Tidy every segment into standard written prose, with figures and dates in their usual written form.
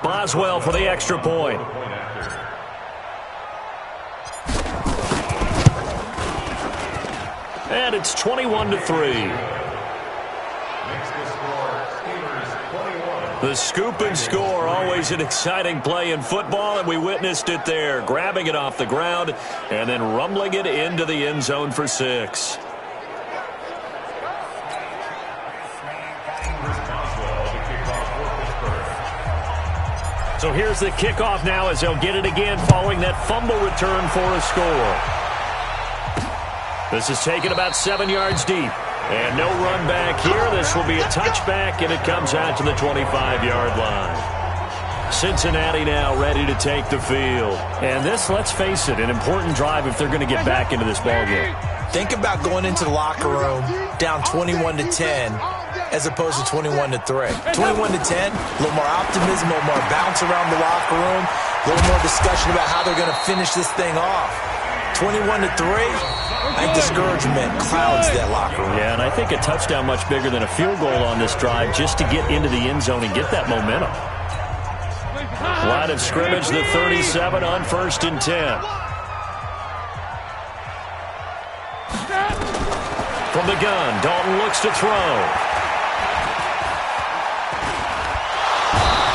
Boswell for the extra point. And it's 21-3. The scoop and score, always an exciting play in football, and we witnessed it there, grabbing it off the ground and then rumbling it into the end zone for 6. So here's the kickoff now as they'll get it again following that fumble return for a score. This is taken about 7 yards deep. And no run back here. This will be a touchback, and it comes out to the 25-yard line. Cincinnati now ready to take the field. And this, let's face it, an important drive if they're going to get back into this ballgame. Think about going into the locker room down 21-10 as opposed to 21-3. 21-10, a little more optimism, a little more bounce around the locker room, a little more discussion about how they're going to finish this thing off. 21-3. I think discouragement clouds that locker room. Yeah, and I think a touchdown much bigger than a field goal on this drive just to get into the end zone and get that momentum. Line of scrimmage, the 37 on 1st and 10. From the gun, Dalton looks to throw.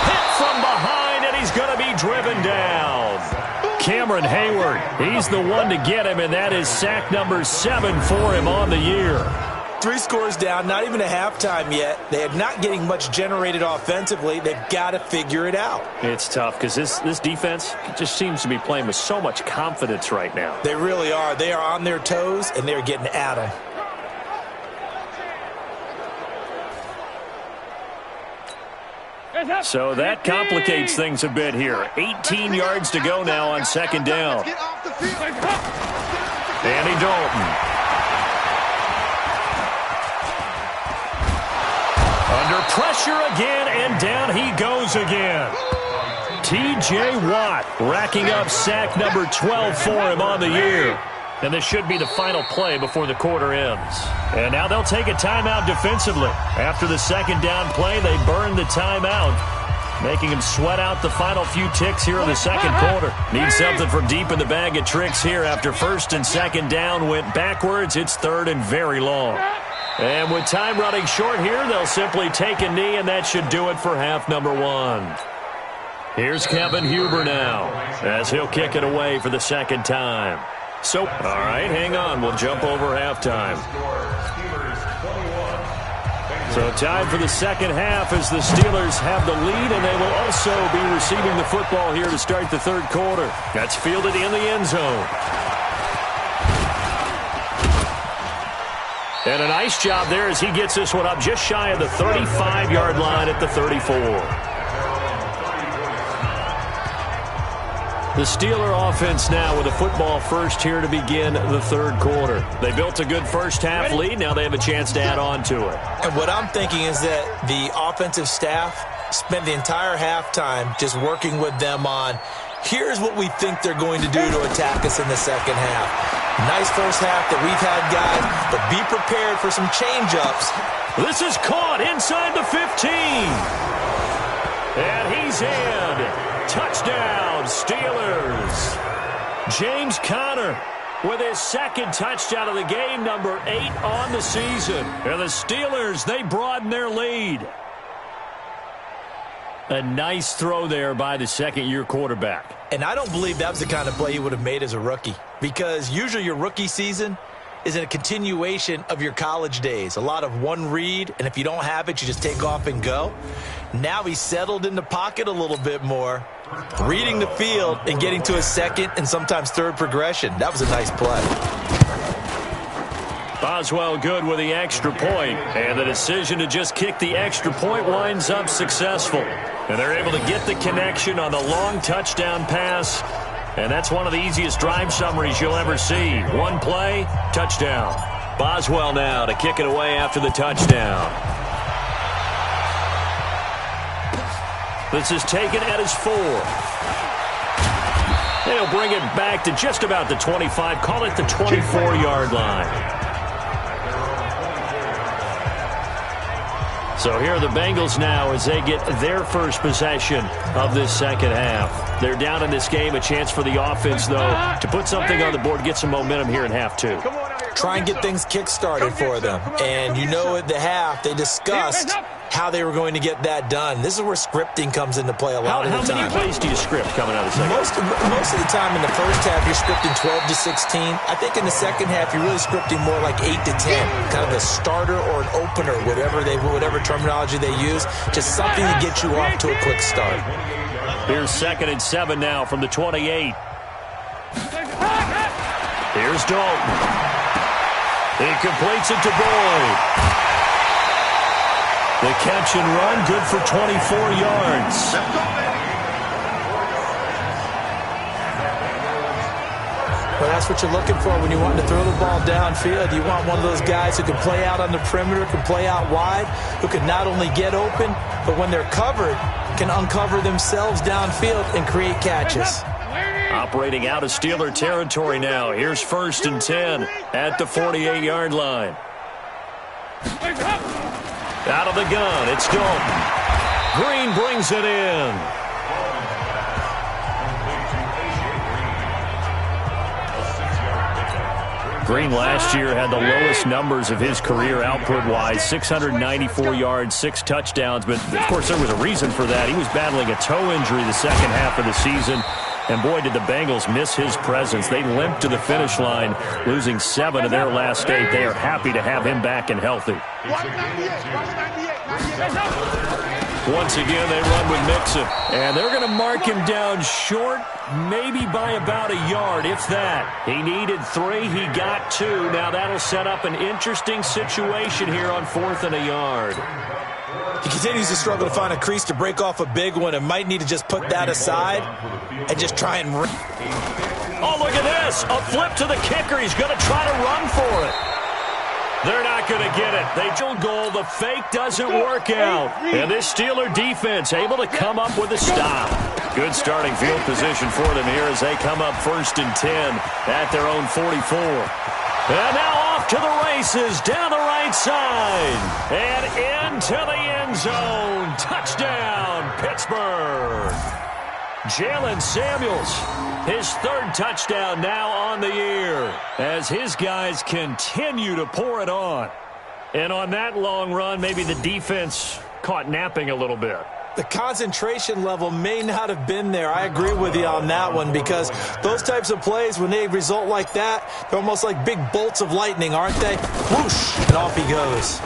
Hit from behind, and he's going to be driven down. Cameron Hayward, he's the one to get him, and that is sack number 7 for him on the year. 3 scores down, not even a halftime yet. They are not getting much generated offensively. They've got to figure it out. It's tough because this defense just seems to be playing with so much confidence right now. They really are. They are on their toes, and they're getting at them. So that complicates things a bit here. 18 yards to go now on 2nd down. Andy Dalton. Under pressure again, and down he goes again. T.J. Watt racking up sack number 12 for him on the year. And this should be the final play before the quarter ends. And now they'll take a timeout defensively. After the 2nd down play, they burn the timeout, making him sweat out the final few ticks here in the 2nd quarter. Need something from deep in the bag of tricks here. After 1st and 2nd down went backwards, it's 3rd and very long. And with time running short here, they'll simply take a knee, and that should do it for half number 1. Here's Kevin Huber now as he'll kick it away for the 2nd time. So, all right, hang on. We'll jump over halftime. So time for the 2nd half as the Steelers have the lead, and they will also be receiving the football here to start the 3rd quarter. That's fielded in the end zone. And a nice job there as he gets this one up just shy of the 35-yard line at the 34. The Steeler offense now with a football first here to begin the 3rd quarter. They built a good first half lead. Now they have a chance to add on to it. And what I'm thinking is that the offensive staff spent the entire halftime just working with them on, here's what we think they're going to do to attack us in the 2nd half. Nice first half that we've had, guys, but be prepared for some change-ups. This is caught inside the 15. And he's in. Touchdown, Steelers. James Conner with his 2nd touchdown of the game, number 8 on the season. And the Steelers, they broaden their lead. A nice throw there by the 2nd-year quarterback. And I don't believe that was the kind of play he would have made as a rookie, because usually your rookie season is a continuation of your college days. A lot of one read, and if you don't have it, you just take off and go. Now he's settled in the pocket a little bit more, reading the field and getting to a 2nd and sometimes 3rd progression. That was a nice play. Boswell good with the extra point, and the decision to just kick the extra point winds up successful. And they're able to get the connection on the long touchdown pass. And that's one of the easiest drive summaries you'll ever see. One play, touchdown. Boswell now to kick it away after the touchdown. This is taken at his 4. They'll bring it back to just about the 25. Call it the 24-yard line. So here are the Bengals now as they get their first possession of this second half. They're down in this game. A chance for the offense, though, to put something on the board, get some momentum here in half two. Try and get things kick-started for them. And you know at the half, they discussed how they were going to get that done. This is where scripting comes into play a lot of the time. How many plays do you script coming out of the second half? Most of the time in the first half, you're scripting 12 to 16. I think in the second half, you're really scripting more like 8 to 10. Kind of a starter or an opener, whatever terminology they use. Just something to get you off to a quick start. Here's 2nd and 7 now from the 28. Here's Dalton. He completes it to Boyd. The catch and run, good for 24 yards. Well, that's what you're looking for when you want to throw the ball downfield. You want one of those guys who can play out on the perimeter, can play out wide, who can not only get open, but when they're covered, can uncover themselves downfield and create catches. Operating out of Steeler territory now. Here's 1st and 10 at the 48-yard line. Out of the gun, it's Dalton. Green brings it in. Green last year had the lowest numbers of his career output-wise, 694 yards, 6 touchdowns. But, of course, there was a reason for that. He was battling a toe injury the second half of the season. And, boy, did the Bengals miss his presence. They limped to the finish line, losing 7 of their last 8. They are happy to have him back and healthy. Once again, they run with Mixon. And they're going to mark him down short, maybe by about a yard, if that. He needed 3. He got 2. Now that'll set up an interesting situation here on 4th and a yard. He continues to struggle to find a crease to break off a big one and might need to just put that aside and just try and... Oh, look at this. A flip to the kicker. He's going to try to run for it. They're not going to get it. They field goal. The fake doesn't work out. And this Steeler defense able to come up with a stop. Good starting field position for them here as they come up 1st and 10 at their own 44. And now off to the races, down the right side, and into the end zone. Touchdown, Pittsburgh. Jalen Samuels, his 3rd touchdown now on the year, as his guys continue to pour it on. And on that long run, maybe the defense caught napping a little bit. The concentration level may not have been there. I agree with you on that one, because those types of plays, when they result like that, they're almost like big bolts of lightning, aren't they? Whoosh, and off he goes.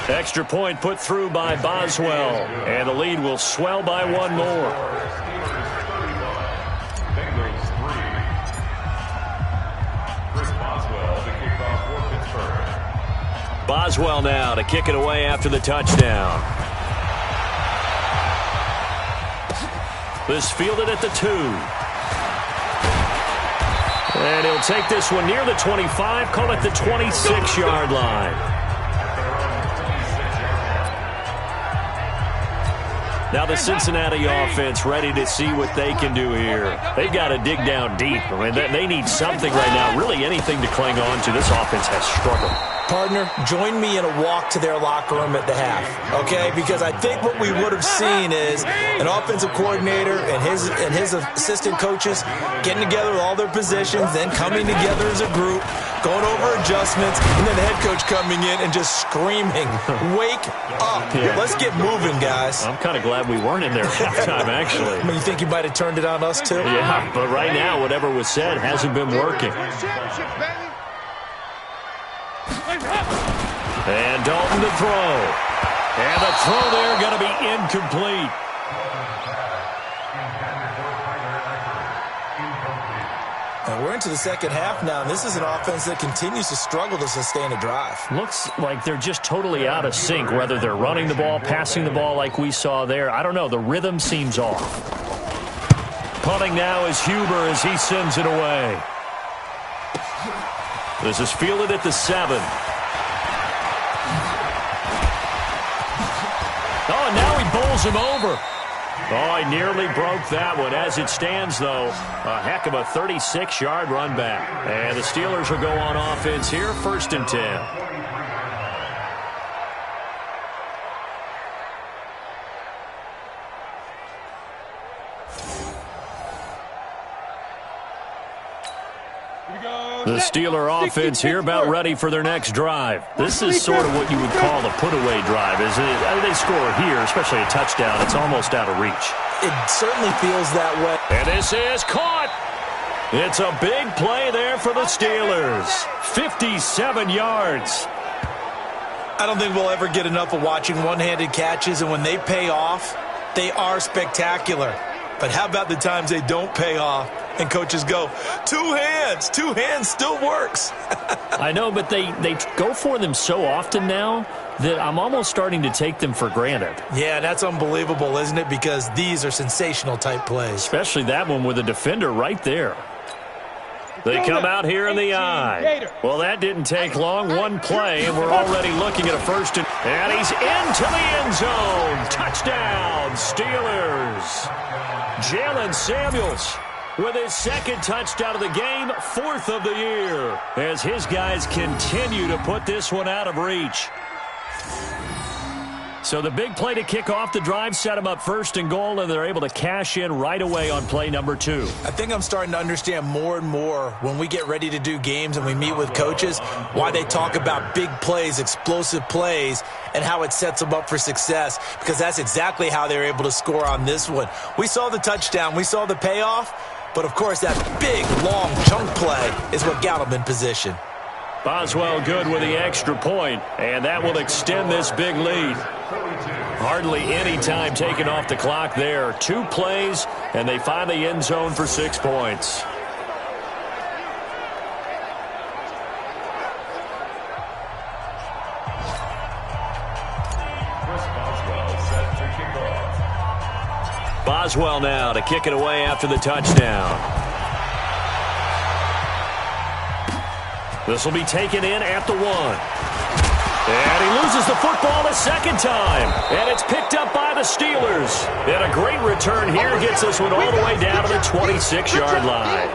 Extra point put through by Boswell, and the lead will swell by 1 more. Boswell now to kick it away after the touchdown. This fielded at the 2. And he'll take this one near the 25, call it the 26-yard line. Now the Cincinnati offense ready to see what they can do here. They've got to dig down deep. I mean, they need something right now, really anything to cling on to. This offense has struggled. Partner, join me in a walk to their locker room at the half, okay? Because I think what we would have seen is an offensive coordinator and his assistant coaches getting together with all their positions, then coming together as a group, going over adjustments, and then the head coach coming in and just screaming, "Wake up. Yeah. Let's get moving, guys." I'm kind of glad we weren't in there at halftime, actually. I mean, you think you might have turned it on us, too? Yeah, but right now, whatever was said hasn't been working. And Dalton to throw. And the throw there going to be incomplete. And we're into the second half now, and this is an offense that continues to struggle to sustain a drive. Looks like they're just totally out of sync, whether they're running the ball, passing the ball like we saw there. I don't know. The rhythm seems off. Punting now is Huber as he sends it away. This is fielded at the 7. Oh, and now he bowls him over. Oh, he nearly broke that one. As it stands, though, a heck of a 36-yard run back. And the Steelers will go on offense here, 1st and 10. The Steeler offense here about ready for their next drive. This is sort of what you would call a put-away drive, isn't it? I mean, they score here, especially a touchdown. It's almost out of reach. It certainly feels that way. And this is caught. It's a big play there for the Steelers. 57 yards. I don't think we'll ever get enough of watching one-handed catches, and when they pay off, they are spectacular. But how about the times they don't pay off and coaches go, two hands still works. I know, but they go for them so often now that I'm almost starting to take them for granted. Yeah, that's unbelievable, isn't it? Because these are sensational type plays. Especially that one with a defender right there. They come out here in the eye. Well, that didn't take long. One play, and we're already looking at a first and he's into the end zone. Touchdown, Steelers. Jalen Samuels with his second touchdown of the game, 4th of the year, as his guys continue to put this one out of reach. So the big play to kick off the drive set them up 1st and goal, and they're able to cash in right away on play number 2. I think I'm starting to understand more and more when we get ready to do games and we meet with coaches why they talk about big plays, explosive plays, and how it sets them up for success, because that's exactly how they're able to score on this one. We saw the touchdown. We saw the payoff. But, of course, that big, long chunk play is what got them in position. Boswell good with the extra point, and that will extend this big lead. Hardly any time taken off the clock there. 2 plays, and they find the end zone for 6 points. Boswell now to kick it away after the touchdown. This will be taken in at the 1. And he loses the football a second time. And it's picked up by the Steelers. And a great return here gets this one all the way down to the 26-yard line.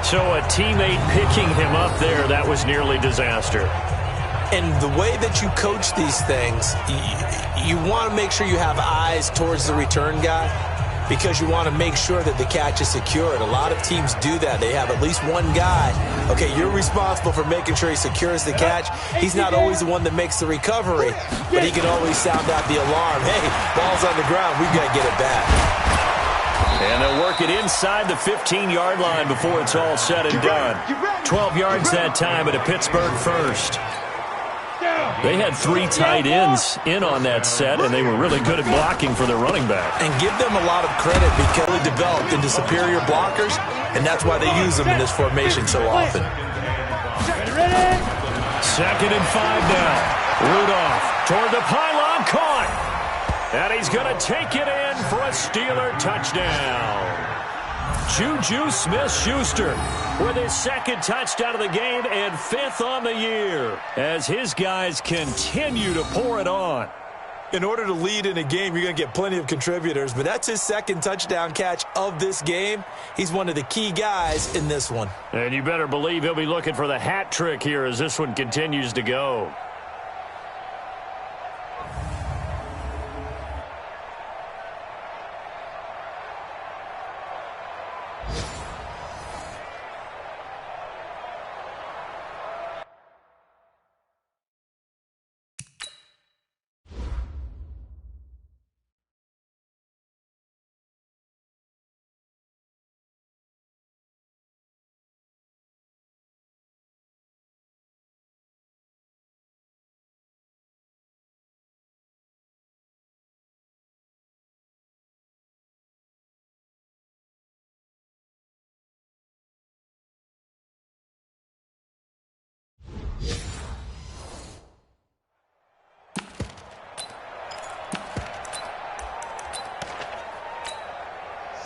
So a teammate picking him up there, that was nearly disaster. And the way that you coach these things, you want to make sure you have eyes towards the return guy, because you want to make sure that the catch is secured. A lot of teams do that. They have at least one guy. Okay, you're responsible for making sure he secures the catch. He's not always the one that makes the recovery, but he can always sound out the alarm. Hey, ball's on the ground. We've got to get it back. And they'll work it inside the 15-yard line before it's all said and done. 12 yards that time at a Pittsburgh first. They had 3 tight ends in on that set, and they were really good at blocking for their running back. And give them a lot of credit because they developed into superior blockers, and that's why they use them in this formation so often. 2nd and 5 now. Rudolph toward the pylon, caught. And he's going to take it in for a Steeler touchdown. Juju Smith-Schuster with his 2nd touchdown of the game and 5th on the year as his guys continue to pour it on. In order to lead in a game, you're going to get plenty of contributors, but that's his 2nd touchdown catch of this game. He's one of the key guys in this one. And you better believe he'll be looking for the hat trick here as this one continues to go.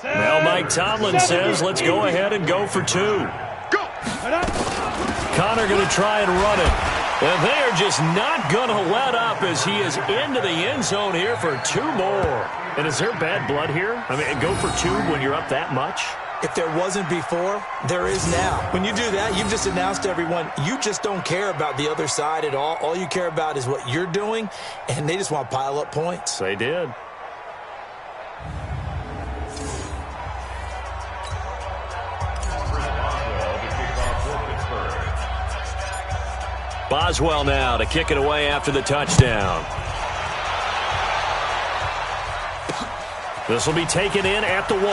Well, Mike Tomlin says, let's go ahead and go for 2. Connor going to try and run it. And they are just not going to let up as he is into the end zone here for 2 more. And is there bad blood here? I mean, go for 2 when you're up that much? If there wasn't before, there is now. When you do that, you've just announced to everyone, you just don't care about the other side at all. All you care about is what you're doing, and they just want to pile up points. They did. Boswell now to kick it away after the touchdown. This will be taken in at the 1.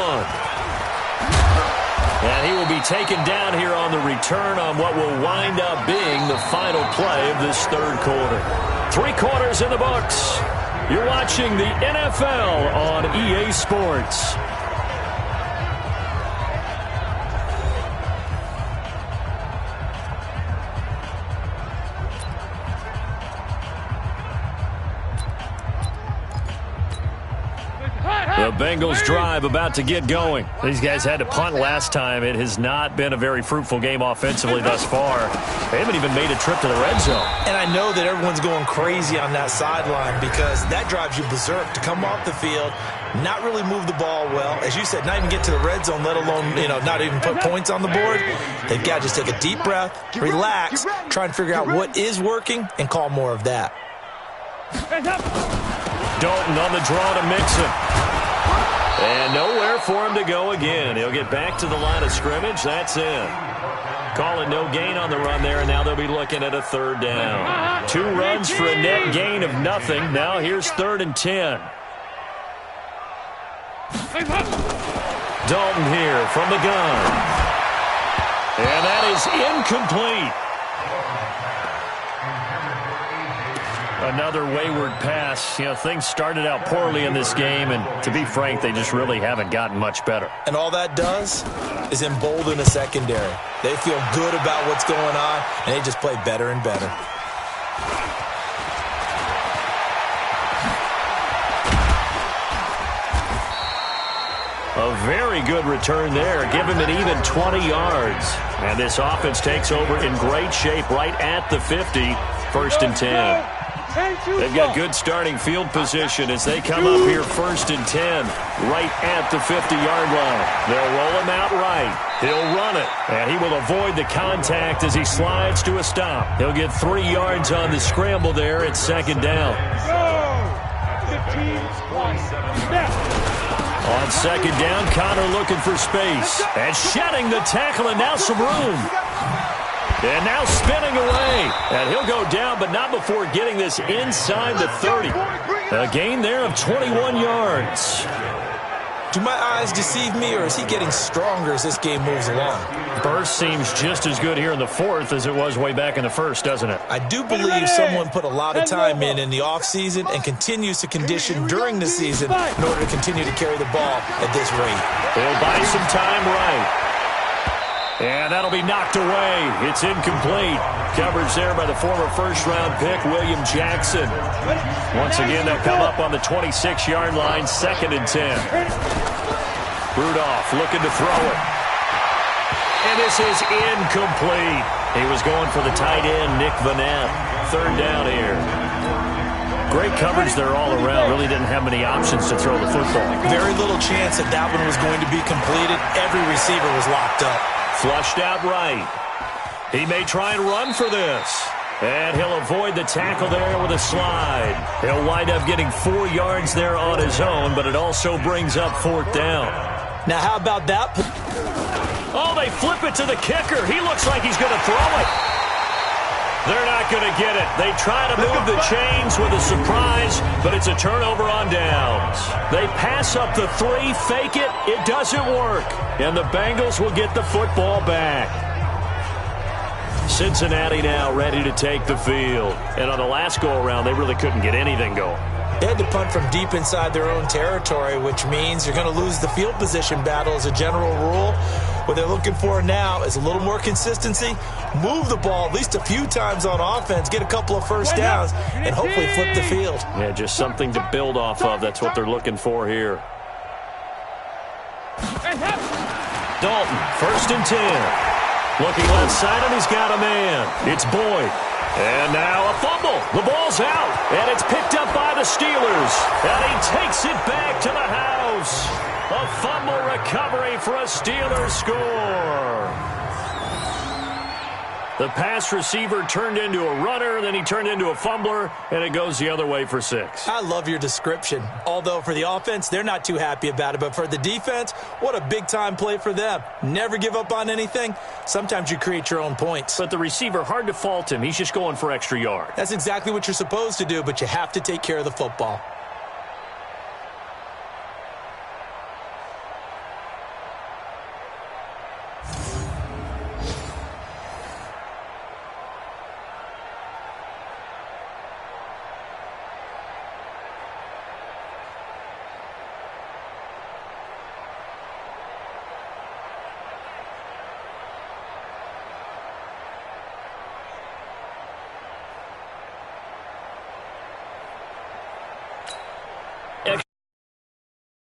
And he will be taken down here on the return on what will wind up being the final play of this third quarter. 3 quarters in the books. You're watching the NFL on EA Sports. The Bengals drive about to get going. These guys had to punt last time. It has not been a very fruitful game offensively thus far. They haven't even made a trip to the red zone. And I know that everyone's going crazy on that sideline because that drives you berserk to come off the field, not really move the ball well. As you said, not even get to the red zone, let alone, not even put points on the board. They've got to just take a deep breath, relax, try and figure out what is working, and call more of that. Dalton on the draw to Mixon. And nowhere for him to go again. He'll get back to the line of scrimmage. That's in. Call it no gain on the run there, and now they'll be looking at a 3rd down. 2 runs for a net gain of nothing. Now here's 3rd and 10. Dalton here from the gun. And that is incomplete. Another wayward pass. Things started out poorly in this game, and to be frank, they just really haven't gotten much better. And all that does is embolden the secondary. They feel good about what's going on, and they just play better and better. A very good return there. Give him an even 20 yards. And this offense takes over in great shape right at the 50. 1st and 10. They've got good starting field position as they come up here 1st and 10, right at the 50-yard line. They'll roll him out right. He'll run it, and he will avoid the contact as he slides to a stop. He'll get 3 yards on the scramble there at 2nd down. On 2nd down, Connor looking for space. And shedding the tackle, and now some room. And now spinning away. And he'll go down, but not before getting this inside the 30. A gain there of 21 yards. Do my eyes deceive me, or is he getting stronger as this game moves along? Burst seems just as good here in the 4th as it was way back in the 1st, doesn't it? I do believe someone put a lot of time in the offseason and continues to condition during the season in order to continue to carry the ball at this rate. He'll buy some time right. And that'll be knocked away. It's incomplete. Coverage there by the former 1st-round pick, William Jackson. Once again, they'll come up on the 26-yard line, 2nd and 10. Rudolph looking to throw it. And this is incomplete. He was going for the tight end, Nick Vanette. 3rd down here. Great coverage there all around. Really didn't have many options to throw the football. Very little chance that that one was going to be completed. Every receiver was locked up. Flushed out right. He may try and run for this. And he'll avoid the tackle there with a slide. He'll wind up getting 4 yards there on his own, but it also brings up 4th down. Now, how about that? Oh, they flip it to the kicker. He looks like he's going to throw it. They're not going to get it. They try to move the chains with a surprise, but it's a turnover on downs. They pass up the 3, fake it. It doesn't work. And the Bengals will get the football back. Cincinnati now ready to take the field. And on the last go-around, they really couldn't get anything going. They had to punt from deep inside their own territory, which means you're going to lose the field position battle as a general rule. What they're looking for now is a little more consistency, move the ball at least a few times on offense, get a couple of 1st downs, and hopefully flip the field. Yeah, just something to build off of. That's what they're looking for here. Dalton, 1st and 10. Looking left side, and he's got a man. It's Boyd. And now a fumble. The ball's out, and it's picked up by the Steelers. And he takes it back to the house. A fumble recovery for a Steelers score. The pass receiver turned into a runner, then he turned into a fumbler, and it goes the other way for 6. I love your description. Although for the offense, they're not too happy about it. But for the defense, what a big-time play for them. Never give up on anything. Sometimes you create your own points. But the receiver, hard to fault him. He's just going for extra yard. That's exactly what you're supposed to do, but you have to take care of the football.